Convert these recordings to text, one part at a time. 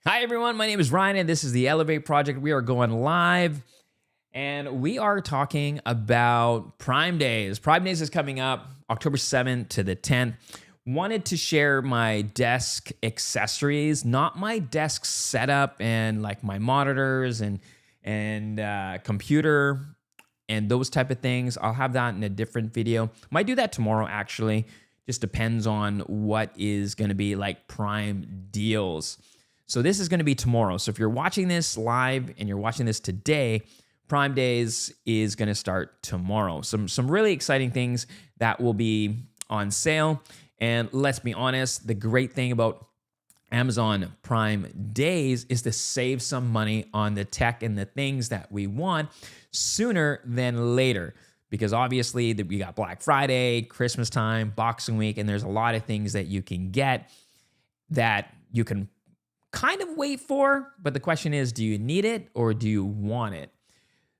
Hi everyone, my name is Ryan and this is the Elev8 project. We are going live and we are talking about Prime Days. Prime Days is coming up October 7th to the 10th. Wanted to share my desk accessories, not my desk setup and like my monitors and computer and those type of things. I'll have that in a different video. Might do that tomorrow actually. Just depends on what is going to be like prime deals. So this is going to be tomorrow. So if you're watching this live and you're watching this today, Prime Days is going to start tomorrow. Some really exciting things that will be on sale. And let's be honest, the great thing about Amazon Prime Days is to save some money on the tech and the things that we want sooner than later. Because obviously we got Black Friday, Christmas time, Boxing Week, and there's a lot of things that you can get that you can kind of wait for, but the question is, do you need it or do you want it?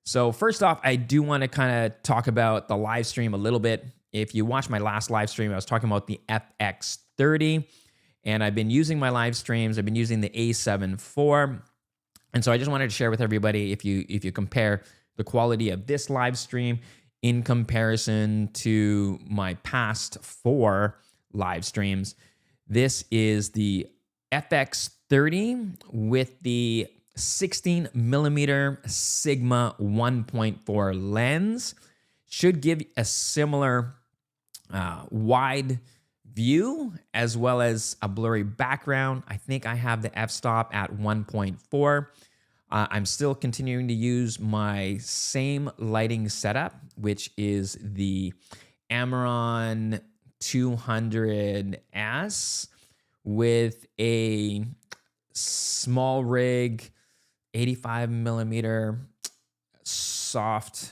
So first off, I do want to kind of talk about the live stream a little bit. If you watched my last live stream, I was talking about the FX30, and I've been using my live streams. I've been using the A7 IV, and so I just wanted to share with everybody, if you compare the quality of this live stream in comparison to my past 4 live streams, this is the FX30 with the 16 millimeter Sigma 1.4 lens. Should give a similar wide view as well as a blurry background. I think I have the f-stop at 1.4. I'm still continuing to use my same lighting setup, which is the Amaron 200S with a small rig 85 millimeter softbox,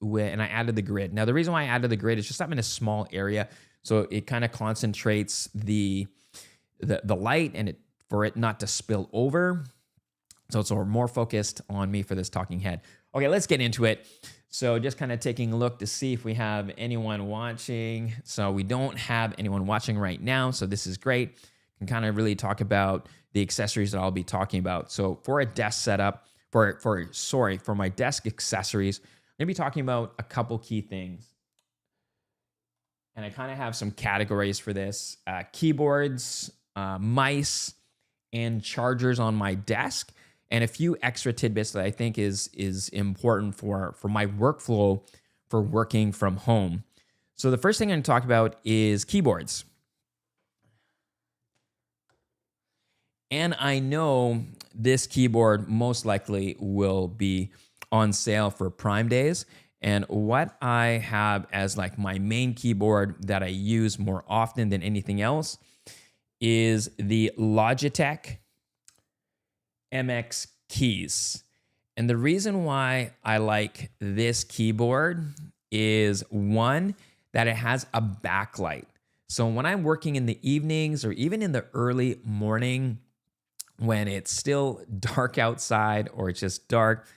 and I added the grid. Now the reason why I added the grid is just I'm in a small area, so it kind of concentrates the light and for it not to spill over. So it's more focused on me for this talking head. Okay, let's get into it. So just kind of taking a look to see if we have anyone watching. So we don't have anyone watching right now, so this is great. Can kind of really talk about the accessories that I'll be talking about. So for a desk setup, for my desk accessories, I'm gonna be talking about a couple key things. And I kind of have some categories for this. Keyboards, mice, and chargers on my desk, and a few extra tidbits that I think is important for my workflow for working from home. So the first thing I'm going to talk about is keyboards. And I know this keyboard most likely will be on sale for Prime Days. And what I have as like my main keyboard that I use more often than anything else is the Logitech MX Keys. And the reason why I like this keyboard is one, that it has a backlight. So when I'm working in the evenings or even in the early morning when it's still dark outside or it's just dark,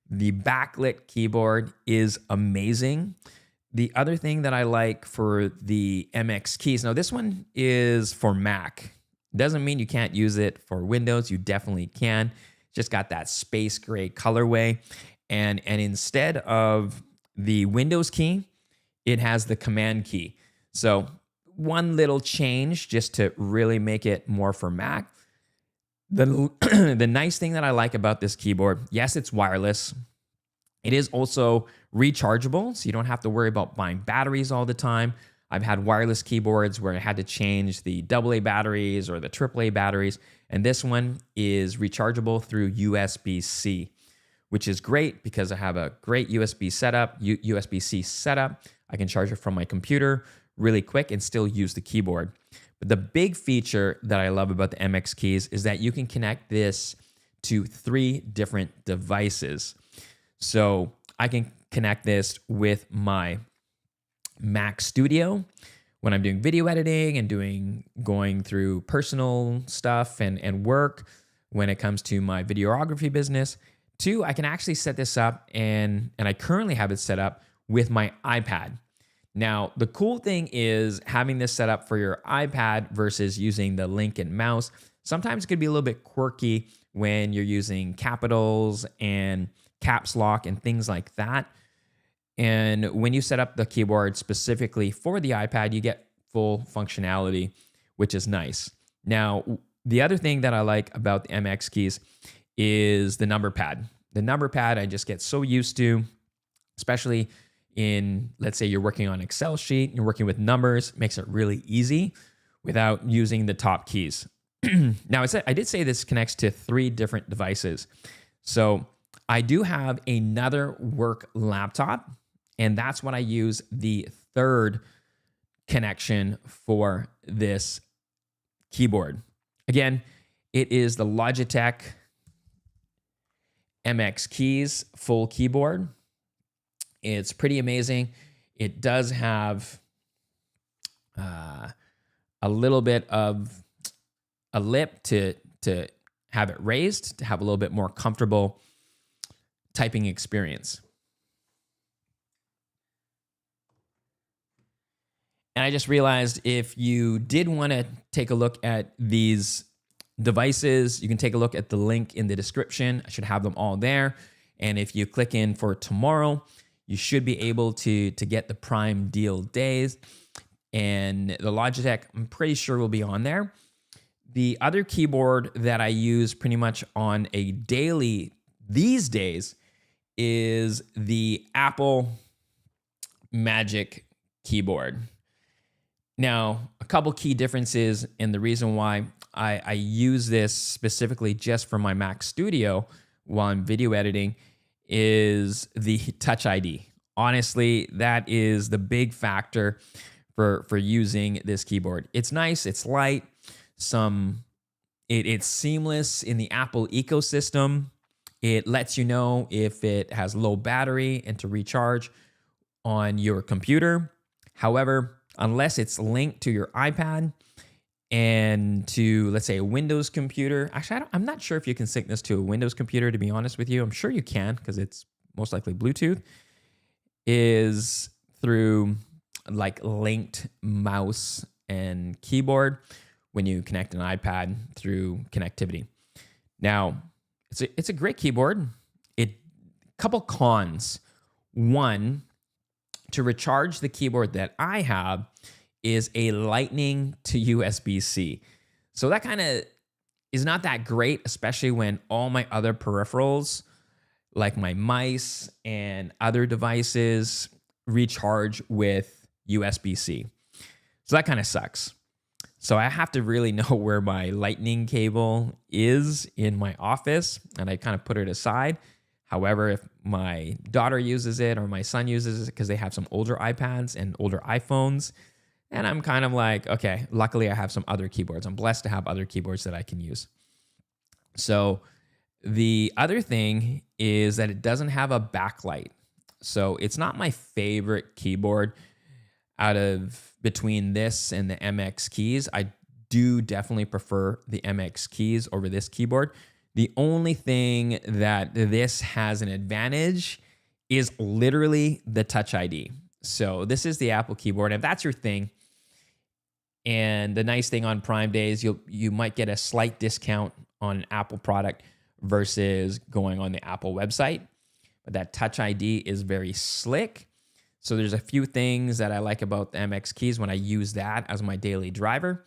the backlit keyboard is amazing. The other thing that I like for the MX Keys, now this one is for Mac. Doesn't mean you can't use it for Windows. You definitely can. Just got that space gray colorway. And instead of the Windows key, it has the Command key. So one little change just to really make it more for Mac. The nice thing that I like about this keyboard, yes, it's wireless. It is also rechargeable, so you don't have to worry about buying batteries all the time. I've had wireless keyboards where I had to change the AA batteries or the AAA batteries, and this one is rechargeable through USB-C, which is great because I have a great USB-C setup. I can charge it from my computer really quick and still use the keyboard. But the big feature that I love about the MX Keys is that you can connect this to 3 different devices. So I can connect this with my Mac Studio when I'm doing video editing and going through personal stuff and work when it comes to my videography business. 2, I can actually set this up and I currently have it set up with my iPad. Now, the cool thing is having this set up for your iPad versus using the link and mouse. Sometimes it could be a little bit quirky when you're using capitals and caps lock and things like that. And when you set up the keyboard specifically for the iPad, you get full functionality, which is nice. Now, the other thing that I like about the MX keys is the number pad. The number pad I just get so used to, especially in, let's say you're working on Excel sheet, you're working with numbers, makes it really easy without using the top keys. Now, I did say this connects to 3 different devices. So I do have another work laptop, and that's what I use the third connection for this keyboard. Again, it is the Logitech MX Keys full keyboard. It's pretty amazing. It does have a little bit of a lip to have it raised, to have a little bit more comfortable typing experience. And I just realized if you did want to take a look at these devices, you can take a look at the link in the description. I should have them all there. And if you click in for tomorrow, you should be able to get the Prime deal days. And the Logitech, I'm pretty sure, will be on there. The other keyboard that I use pretty much on a daily these days is the Apple Magic keyboard. Now, a couple key differences, and the reason why I use this specifically just for my Mac Studio while I'm video editing is the Touch ID. Honestly, that is the big factor for using this keyboard. It's nice, it's light, it's seamless in the Apple ecosystem. It lets you know if it has low battery and to recharge on your computer. However, unless it's linked to your iPad and to, let's say, a Windows computer. Actually, I'm not sure if you can sync this to a Windows computer, to be honest with you. I'm sure you can because it's most likely Bluetooth. Is through like linked mouse and keyboard when you connect an iPad through connectivity. Now, it's a great keyboard. Couple cons. One, to recharge the keyboard that I have is a Lightning to USB-C. So that kind of is not that great, especially when all my other peripherals, like my mice and other devices, recharge with USB-C. So that kind of sucks. So I have to really know where my Lightning cable is in my office, and I kind of put it aside. However, if my daughter uses it or my son uses it because they have some older iPads and older iPhones, and I'm kind of like, okay, luckily I have some other keyboards. I'm blessed to have other keyboards that I can use. So the other thing is that it doesn't have a backlight. So it's not my favorite keyboard out of between this and the MX Keys. I do definitely prefer the MX Keys over this keyboard. The only thing that this has an advantage is literally the Touch ID. So this is the Apple keyboard. If that's your thing, and the nice thing on Prime days, you might get a slight discount on an Apple product versus going on the Apple website. But that Touch ID is very slick. So there's a few things that I like about the MX Keys when I use that as my daily driver,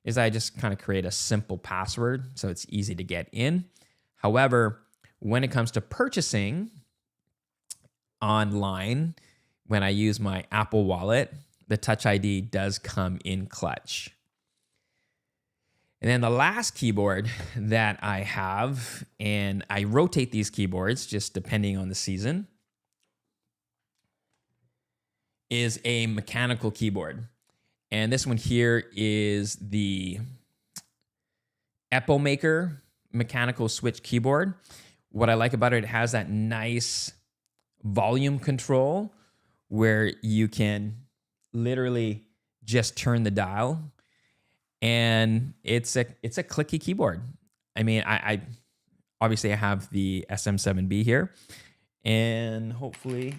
is I just kind of create a simple password so it's easy to get in. However, when it comes to purchasing online, when I use my Apple Wallet, the Touch ID does come in clutch. And then the last keyboard that I have, and I rotate these keyboards just depending on the season, is a mechanical keyboard. And this one here is the Epilmaker mechanical switch keyboard. What I like about it, it has that nice volume control where you can literally just turn the dial, and it's a clicky keyboard. I mean, I obviously I have the SM7B here, and hopefully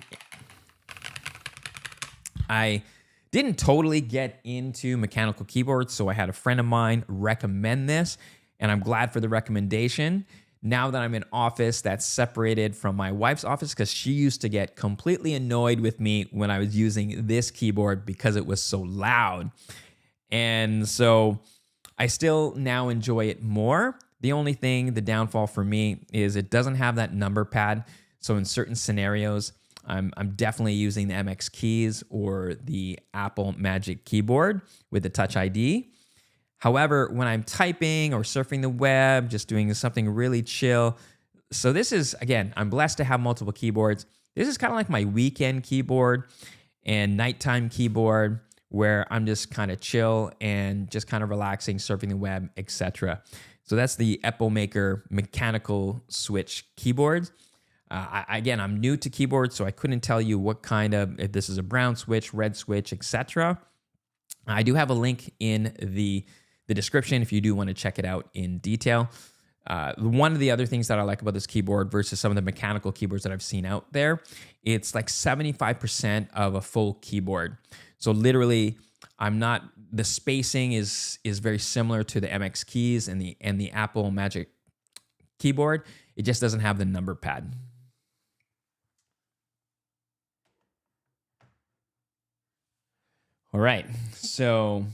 I didn't totally get into mechanical keyboards, so I had a friend of mine recommend this, and I'm glad for the recommendation. Now that I'm in office that's separated from my wife's office, because she used to get completely annoyed with me when I was using this keyboard because it was so loud. And so I still now enjoy it more. The only thing, the downfall for me, is it doesn't have that number pad. So in certain scenarios, I'm definitely using the MX Keys or the Apple Magic Keyboard with the Touch ID. However, when I'm typing or surfing the web, just doing something really chill. So this is, again, I'm blessed to have multiple keyboards. This is kind of like my weekend keyboard and nighttime keyboard where I'm just kind of chill and just kind of relaxing, surfing the web, etc. So that's the Apple Maker mechanical switch keyboards. Again, I'm new to keyboards, so I couldn't tell you what kind of, if this is a brown switch, red switch, etc. I do have a link in the description if you do want to check it out in detail. One of the other things that I like about this keyboard versus some of the mechanical keyboards that I've seen out there, it's like 75% of a full keyboard. So literally, the spacing is very similar to the MX Keys and the Apple Magic Keyboard. It just doesn't have the number pad. All right, so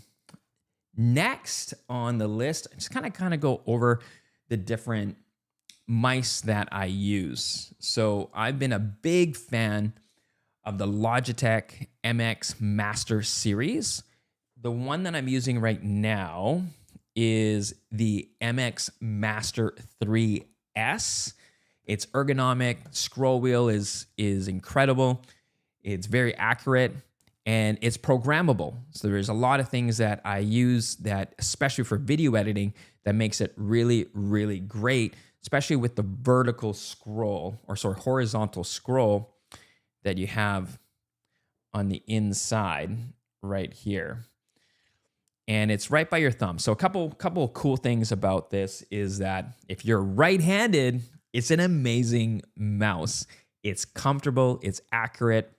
next on the list, I'm just kind of go over the different mice that I use. So I've been a big fan of the Logitech MX Master series. The one that I'm using right now is the MX Master 3S. It's ergonomic, scroll wheel is incredible. It's very accurate. And it's programmable. So there's a lot of things that I use that, especially for video editing, that makes it really, really great, especially with the vertical scroll, or horizontal scroll that you have on the inside right here. And it's right by your thumb. So a couple of cool things about this is that if you're right-handed, it's an amazing mouse. It's comfortable, it's accurate.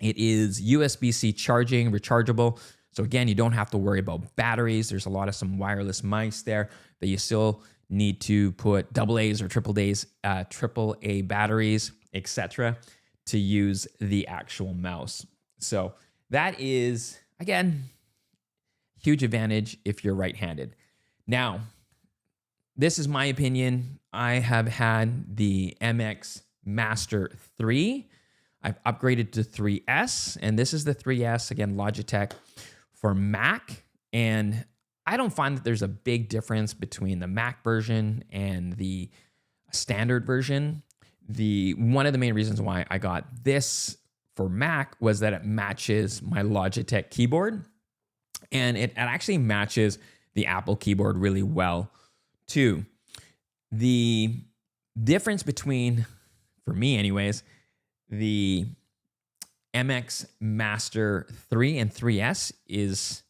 It is USB-C charging, rechargeable. So again, you don't have to worry about batteries. There's a lot of some wireless mice there, but you still need to put AA's or AAA batteries, etc., to use the actual mouse. So that is, again, huge advantage if you're right-handed. Now, this is my opinion. I have had the MX Master 3. I've upgraded to 3S, and this is the 3S, again, Logitech for Mac. And I don't find that there's a big difference between the Mac version and the standard version. One of the main reasons why I got this for Mac was that it matches my Logitech keyboard, and it actually matches the Apple keyboard really well too. The difference between, for me anyways, the MX Master 3 and 3S is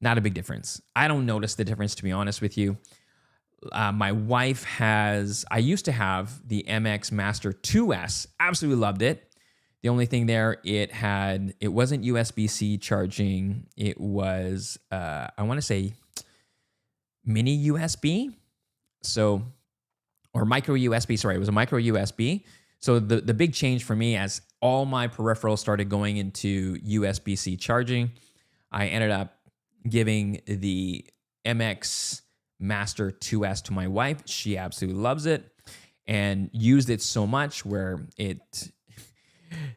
not a big difference. I don't notice the difference, to be honest with you. My wife I used to have the MX Master 2S, absolutely loved it. The only thing there, it wasn't USB-C charging. It was, I want to say, mini USB. So, or micro USB, sorry, it was a micro USB. So the big change for me, as all my peripherals started going into USB-C charging, I ended up giving the MX Master 2S to my wife. She absolutely loves it and used it so much where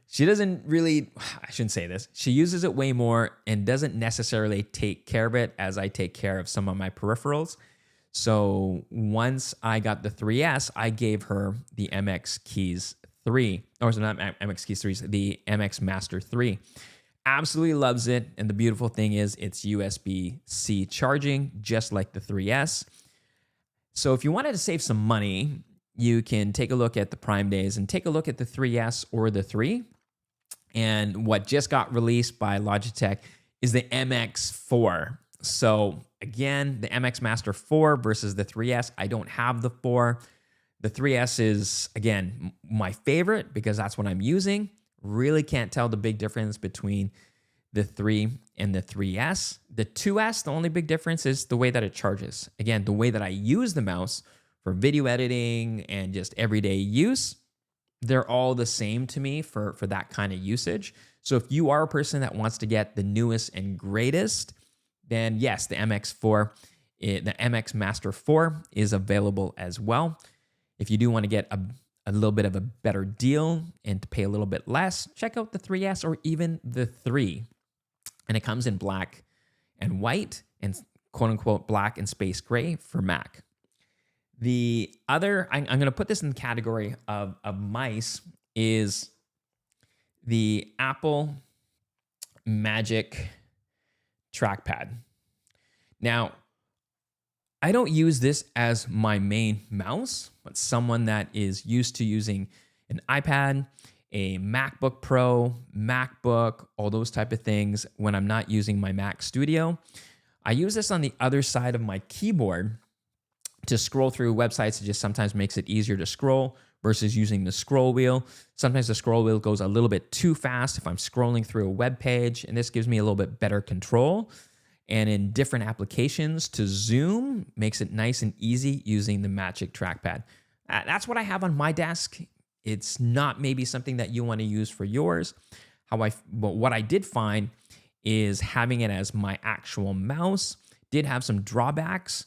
she doesn't really, I shouldn't say this, she uses it way more and doesn't necessarily take care of it as I take care of some of my peripherals. So once I got the 3S, I gave her the MX Keys 3, or not MX Keys 3, the MX Master 3. Absolutely loves it. And the beautiful thing is it's USB-C charging, just like the 3S. So if you wanted to save some money, you can take a look at the Prime Days and take a look at the 3S or the 3. And what just got released by Logitech is the MX4. So again, the MX Master 4 versus the 3S. I don't have the 4. The 3S is, again, my favorite because that's what I'm using. Really can't tell the big difference between the 3 and the 3S. The 2S, the only big difference is the way that it charges. Again, the way that I use the mouse for video editing and just everyday use, they're all the same to me for that kind of usage. So if you are a person that wants to get the newest and greatest, then yes, the the MX Master 4 is available as well. If you do want to get a little bit of a better deal and to pay a little bit less, check out the 3S or even the 3. And it comes in black and white and quote unquote black and space gray for Mac. The other, I'm going to put this in the category of mice, is the Apple Magic Trackpad. Now, I don't use this as my main mouse, but someone that is used to using an iPad, a MacBook Pro, MacBook, all those type of things when I'm not using my Mac Studio. I use this on the other side of my keyboard to scroll through websites. It just sometimes makes it easier to scroll versus using the scroll wheel. Sometimes the scroll wheel goes a little bit too fast if I'm scrolling through a web page, and this gives me a little bit better control. And in different applications, to zoom makes it nice and easy using the Magic Trackpad. That's what I have on my desk. It's not maybe something that you want to use for yours. But what I did find is having it as my actual mouse did have some drawbacks.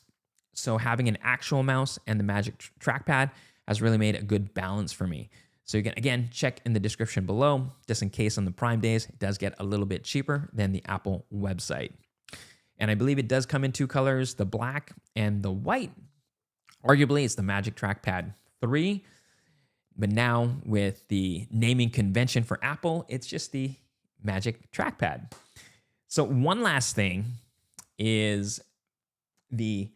So having an actual mouse and the Magic Trackpad has really made a good balance for me. So you can, again, check in the description below, just in case on the Prime days, it does get a little bit cheaper than the Apple website. And I believe it does come in 2 colors, the black and the white. Arguably, it's the Magic Trackpad 3. But now with the naming convention for Apple, it's just the Magic Trackpad. So one last thing is the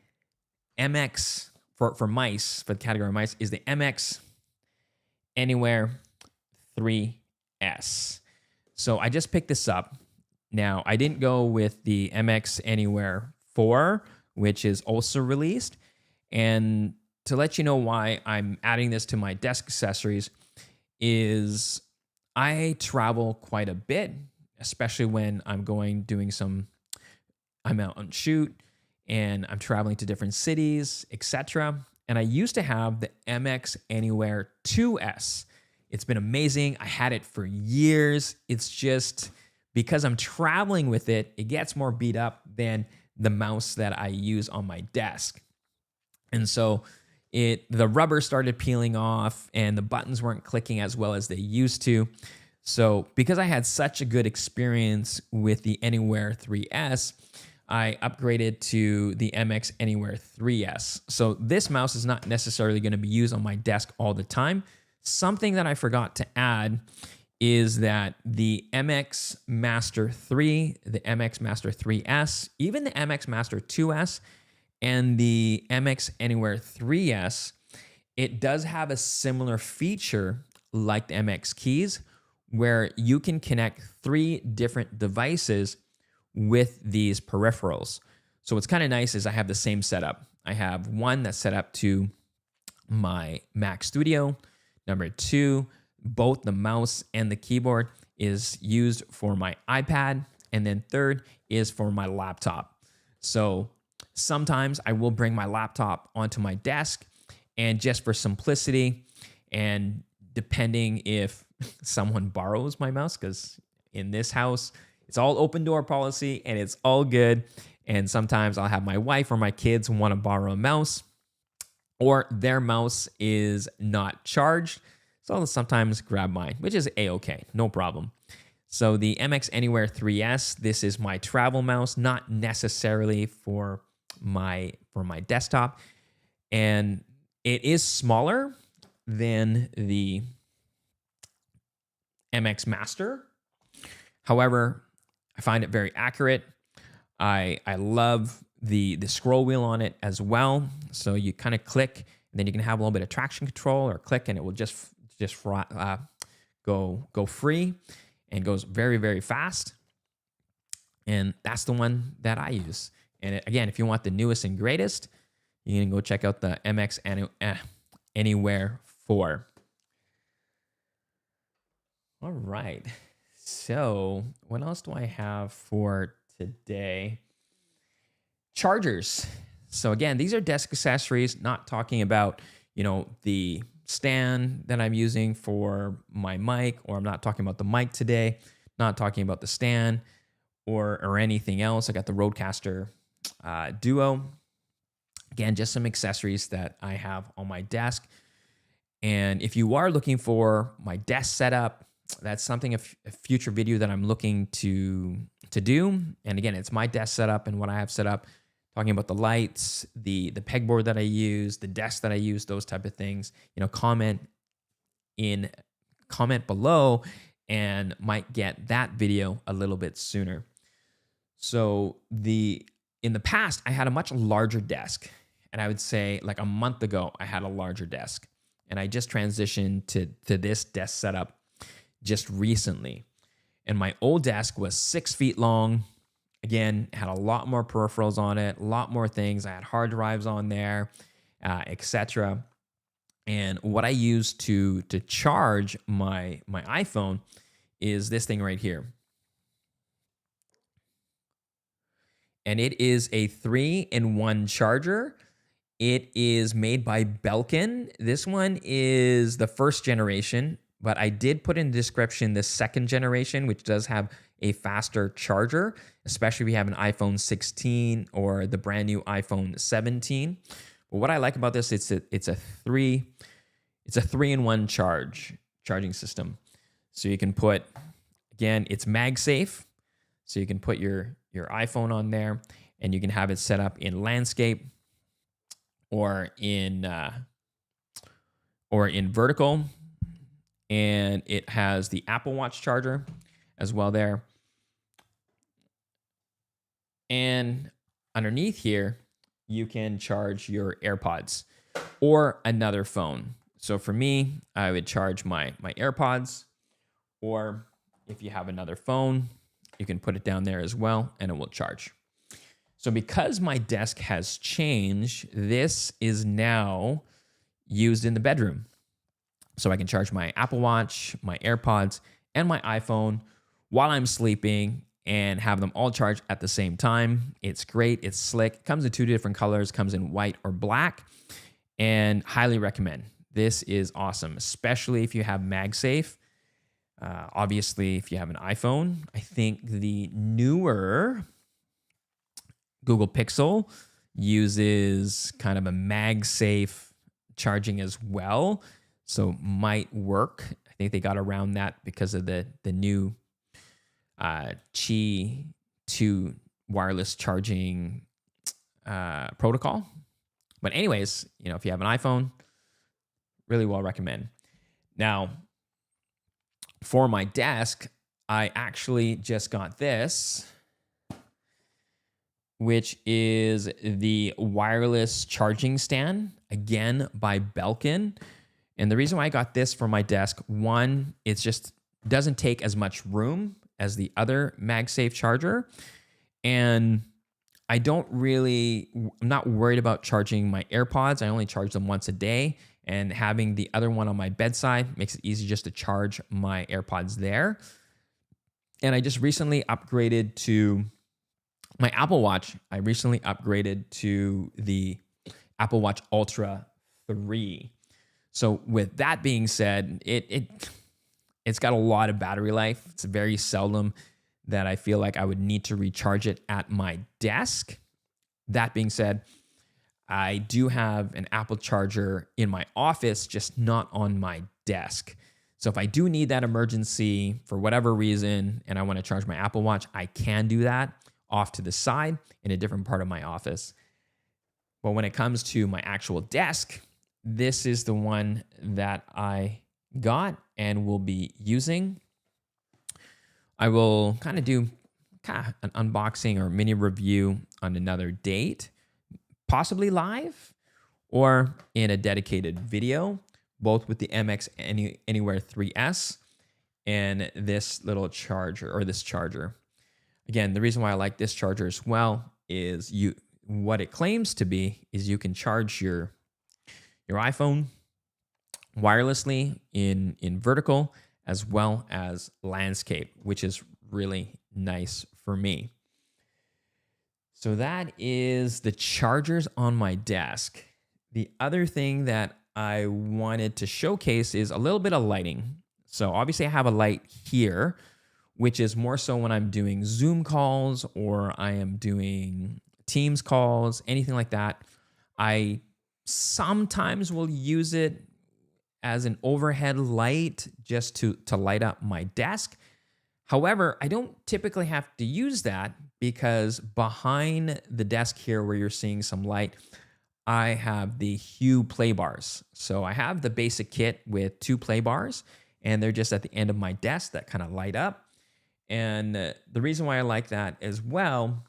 MX, for mice, for the category of mice, is the MX Anywhere 3S. So I just picked this up. Now, I didn't go with the MX Anywhere 4, which is also released. And to let you know why I'm adding this to my desk accessories is I travel quite a bit, especially when I'm out on shoot and I'm traveling to different cities, etc. And I used to have the MX Anywhere 2S. It's been amazing. I had it for years. It's just because I'm traveling with it, it gets more beat up than the mouse that I use on my desk. And so the rubber started peeling off and the buttons weren't clicking as well as they used to. So because I had such a good experience with the Anywhere 3S, I upgraded to the MX Anywhere 3S. So this mouse is not necessarily going to be used on my desk all the time. Something that I forgot to add is that the MX Master 3, the MX Master 3S, even the MX Master 2S, and the MX Anywhere 3S, it does have a similar feature like the MX Keys, where you can connect 3 different devices with these peripherals. So what's kind of nice is I have the same setup. I have one that's set up to my Mac Studio. Number 2, both the mouse and the keyboard is used for my iPad. And then 3rd is for my laptop. So sometimes I will bring my laptop onto my desk, and just for simplicity and depending if someone borrows my mouse, because in this house, it's all open door policy and it's all good. And sometimes I'll have my wife or my kids want to borrow a mouse, or their mouse is not charged. So I'll sometimes grab mine, which is a-okay, no problem. So the MX Anywhere 3S, this is my travel mouse, not necessarily for my desktop. And it is smaller than the MX Master. However, I find it very accurate. I love the scroll wheel on it as well. So you kind of click, and then you can have a little bit of traction control, or click, and it will just go free and goes very, very fast. And that's the one that I use. And again, if you want the newest and greatest, you can go check out the MX Anywhere 4. All right. So what else do I have for today. Chargers. So again, these are desk accessories, not talking about, the stand that I'm using for my mic, or I'm not talking about the mic today, not talking about the stand or anything else. I got the Rodecaster Duo. Again, just some accessories that I have on my desk. And if you are looking for my desk setup, that's something a future video that I'm looking to do. And again, it's my desk setup and what I have set up, talking about the lights, the pegboard that I use, the desk that I use, those type of things. Comment below and might get that video a little bit sooner. So in the past, I had a much larger desk, and I would say like a month ago, I had a larger desk, and I just transitioned to this desk setup just recently. And my old desk was 6 feet long. Again, had a lot more peripherals on it, a lot more things. I had hard drives on there, etc. And what I use to charge my iPhone is this thing right here. And it is a 3-in-1 charger. It is made by Belkin. This one is the first generation, but I did put in the description the second generation, which does have a faster charger, especially if you have an iPhone 16 or the brand new iPhone 17. But what I like about this, it's a 3-in-1 charging system. So you can put, again, it's MagSafe. So you can put your iPhone on there, and you can have it set up in landscape or in vertical. And it has the Apple Watch charger as well there. And underneath here, you can charge your AirPods or another phone. So for me, I would charge my AirPods, or if you have another phone, you can put it down there as well, and it will charge. So because my desk has changed, this is now used in the bedroom. So I can charge my Apple Watch, my AirPods, and my iPhone while I'm sleeping and have them all charged at the same time. It's great. It's slick. It comes in 2 different colors. Comes in white or black, and highly recommend. This is awesome, especially if you have MagSafe. Obviously, if you have an iPhone, I think the newer Google Pixel uses kind of a MagSafe charging as well, so might work. I think they got around that because of the new Qi 2 wireless charging protocol. But anyways, if you have an iPhone, really well recommend. Now, for my desk, I actually just got this, which is the wireless charging stand, again by Belkin. And the reason why I got this for my desk, one, it just doesn't take as much room as the other MagSafe charger. And I'm not worried about charging my AirPods. I only charge them once a day. And having the other one on my bedside makes it easy just to charge my AirPods there. And I just recently upgraded to my Apple Watch. I recently upgraded to the Apple Watch Ultra 3. So with that being said, it's got a lot of battery life. It's very seldom that I feel like I would need to recharge it at my desk. That being said, I do have an Apple charger in my office, just not on my desk. So if I do need that emergency for whatever reason and I want to charge my Apple Watch, I can do that off to the side in a different part of my office. But when it comes to my actual desk, this is the one that I got and will be using. I will kind of do an unboxing or mini review on another date, possibly live or in a dedicated video, both with the MX Anywhere 3S and this little charger, or this charger. Again, the reason why I like this charger as well is what it claims to be is you can charge your iPhone wirelessly in vertical as well as landscape, which is really nice for me. So that is the chargers on my desk. The other thing that I wanted to showcase is a little bit of lighting. So obviously I have a light here, which is more so when I'm doing Zoom calls or I am doing Teams calls, anything like that. I sometimes will use it as an overhead light just to light up my desk. However, I don't typically have to use that because behind the desk here where you're seeing some light, I have the Hue play bars. So I have the basic kit with 2 play bars, and they're just at the end of my desk that kind of light up. And the reason why I like that as well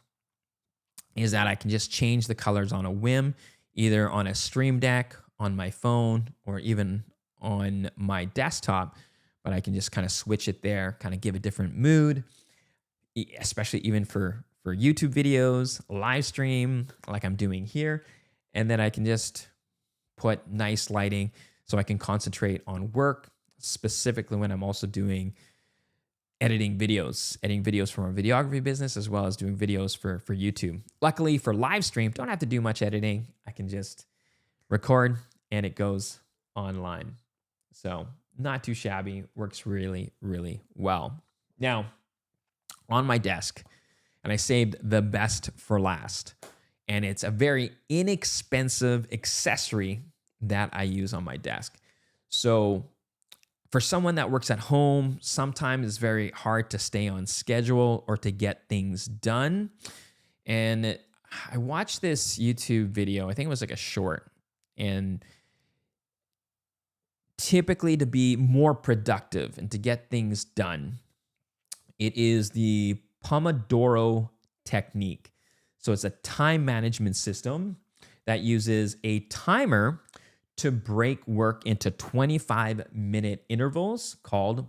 is that I can just change the colors on a whim, either on a Stream Deck, on my phone, or even on my desktop. But I can just kind of switch it there, kind of give a different mood, especially even for YouTube videos, live stream like I'm doing here. And then I can just put nice lighting so I can concentrate on work, specifically when I'm also doing editing videos for our videography business, as well as doing videos for YouTube. Luckily for live stream, don't have to do much editing. I can just record and it goes online. So not too shabby, works really, really well. Now, on my desk, and I saved the best for last, and it's a very inexpensive accessory that I use on my desk. So for someone that works at home, sometimes it's very hard to stay on schedule or to get things done. And I watched this YouTube video, I think it was like a short, and typically to be more productive and to get things done, it is the Pomodoro technique. So it's a time management system that uses a timer to break work into 25-minute intervals called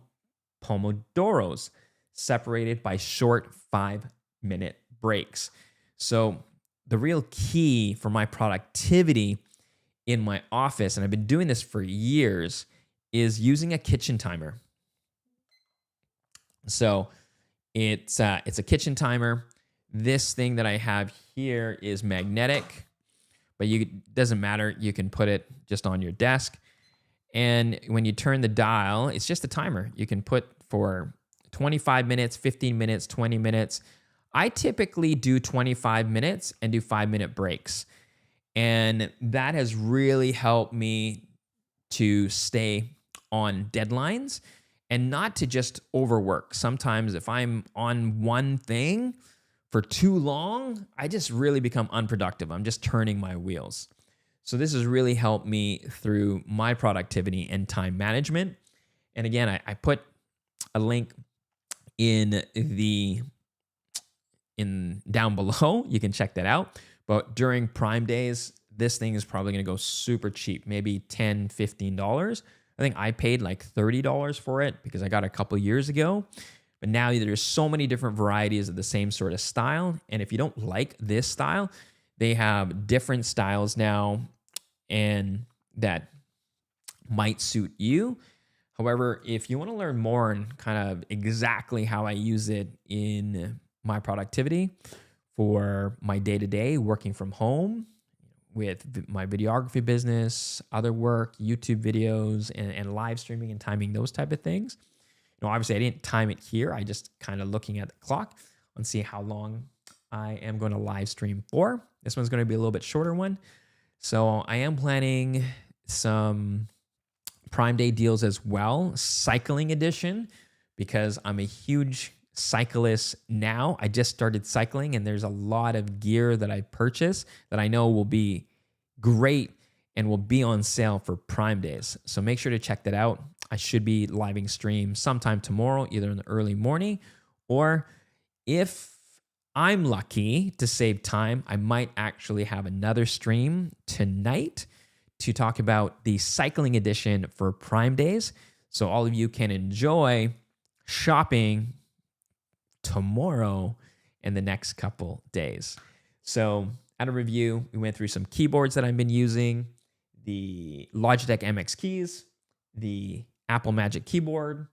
Pomodoros, separated by short 5-minute breaks. So the real key for my productivity in my office, and I've been doing this for years, is using a kitchen timer. So it's a kitchen timer. This thing that I have here is magnetic, but it doesn't matter. You can put it just on your desk. And when you turn the dial, it's just a timer. You can put for 25 minutes, 15 minutes, 20 minutes. I typically do 25 minutes and do 5-minute breaks. And that has really helped me to stay on deadlines and not to just overwork. Sometimes if I'm on one thing for too long, I just really become unproductive. I'm just turning my wheels. So this has really helped me through my productivity and time management. And again, I put a link in down below. You can check that out. But during Prime days, this thing is probably going to go super cheap, maybe $10, $15. I think I paid like $30 for it because I got it a couple years ago. But now there's so many different varieties of the same sort of style. And if you don't like this style, they have different styles now and that might suit you. However, if you want to learn more and kind of exactly how I use it in my productivity for my day-to-day working from home with my videography business, other work, YouTube videos, and live streaming and timing, those type of things. You know, obviously I didn't time it here. I just kind of looking at the clock and see how long I am going to live stream for. This one's going to be a little bit shorter one. So I am planning some Prime Day deals as well, cycling edition, because I'm a huge cyclist now. I just started cycling and there's a lot of gear that I purchased that I know will be great and will be on sale for Prime Days. So make sure to check that out. I should be living stream sometime tomorrow, either in the early morning, or if I'm lucky to save time, I might actually have another stream tonight to talk about the cycling edition for Prime Days. So all of you can enjoy shopping tomorrow and the next couple days. So at a review, we went through some keyboards that I've been using, the Logitech MX Keys, the Apple Magic Keyboard,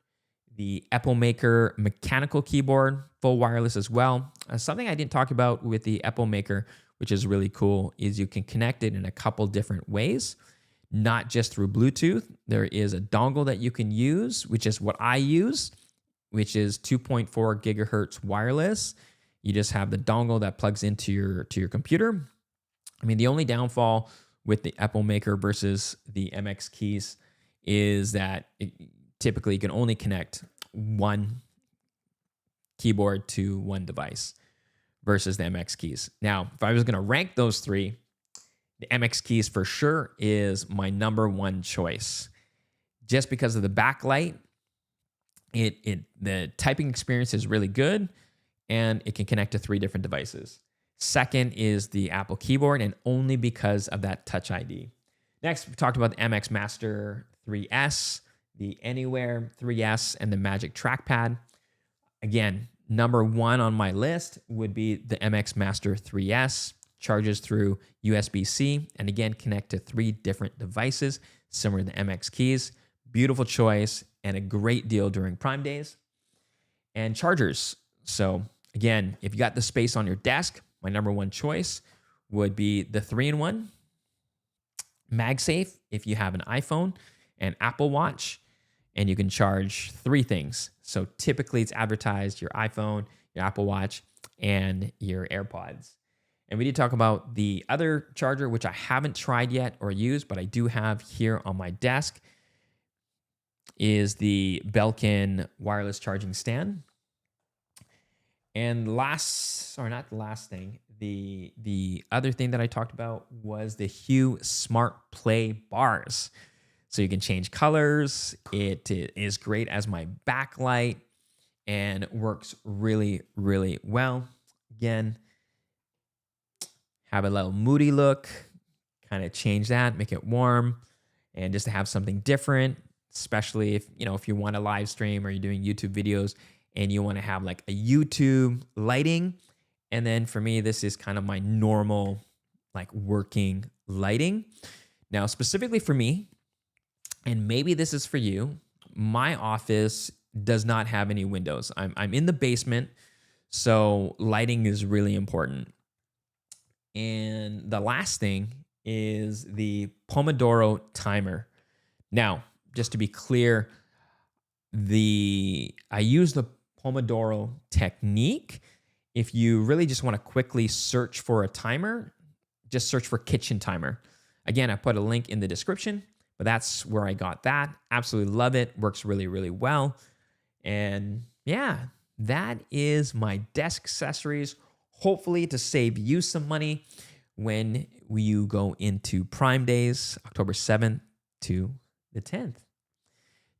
the Epilmaker mechanical keyboard, full wireless as well. Something I didn't talk about with the Epilmaker, which is really cool, is you can connect it in a couple different ways, not just through Bluetooth. There is a dongle that you can use, which is what I use, which is 2.4 gigahertz wireless. You just have the dongle that plugs into your computer. I mean, the only downfall with the Epilmaker versus the MX Keys is that it typically can only connect one keyboard to one device versus the MX Keys. Now, if I was going to rank those three, the MX Keys for sure is my number one choice. Just because of the backlight, the typing experience is really good, and it can connect to 3 different devices. Second is the Apple keyboard, and only because of that Touch ID. Next, we talked about the MX Master 3S, the Anywhere 3S, and the Magic Trackpad. Again, number one on my list would be the MX Master 3S. Charges through USB-C, and again, connect to 3 different devices, similar to the MX Keys. Beautiful choice and a great deal during Prime days. And chargers. So again, if you got the space on your desk, my number one choice would be the 3-in-1 MagSafe if you have an iPhone and Apple Watch, and you can charge 3 things. So typically it's advertised your iPhone, your Apple Watch, and your AirPods. And we did talk about the other charger, which I haven't tried yet or used, but I do have here on my desk, is the Belkin wireless charging stand. And not the last thing, the other thing that I talked about was the Hue Smart Play bars. So you can change colors. It is great as my backlight and works really, really well. Again, have a little moody look, kind of change that, make it warm, and just to have something different, especially if you want to live stream or you're doing YouTube videos and you want to have like a YouTube lighting. And then for me, this is kind of my normal like working lighting. Now, specifically for me, and maybe this is for you, my office does not have any windows. I'm in the basement, so lighting is really important. And the last thing is the Pomodoro timer. Now, just to be clear, I use the Pomodoro technique. If you really just want to quickly search for a timer, just search for kitchen timer. Again, I put a link in the description, but that's where I got that. Absolutely love it. Works really, really well. And yeah, that is my desk accessories, hopefully to save you some money when you go into Prime days, October 7th to the 10th.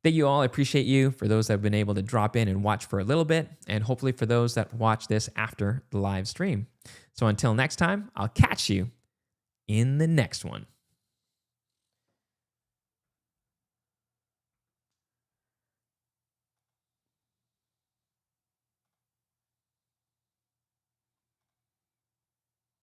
Thank you all. I appreciate you. For those that have been able to drop in and watch for a little bit, and hopefully for those that watch this after the live stream. So until next time, I'll catch you in the next one.